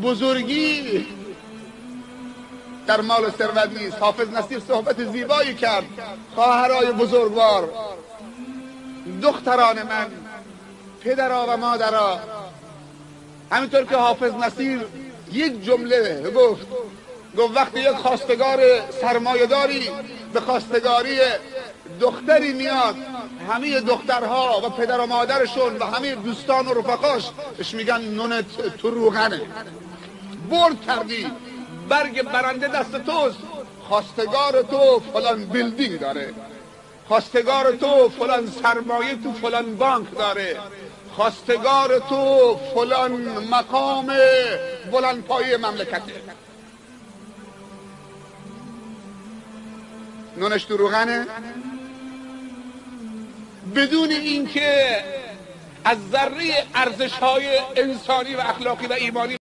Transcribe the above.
بزرگی در مال و ثروت نیست. حافظ نصیر صحبت زیبایی کرد. خواهرای بزرگوار، دختران من، پدرها و مادرها، همینطور که حافظ نصیر یک جمله گفت وقتی یک خواستگار سرمایه‌داری به خواستگاری دختری میاد، همه دخترها و پدر و مادرشون و همه دوستان و رفقاش اش میگن نونت تو روغنه، برد کردی، برگ برنده دست توست، خواستگار تو فلان بیلدینگ داره، خواستگار تو فلان سرمایه تو فلان بانک داره، خواستگار تو فلان مقام بلند پایه مملکته. نونش تو روغنه، بدون اینکه از ذره ارزش‌های انسانی و اخلاقی و ایمانی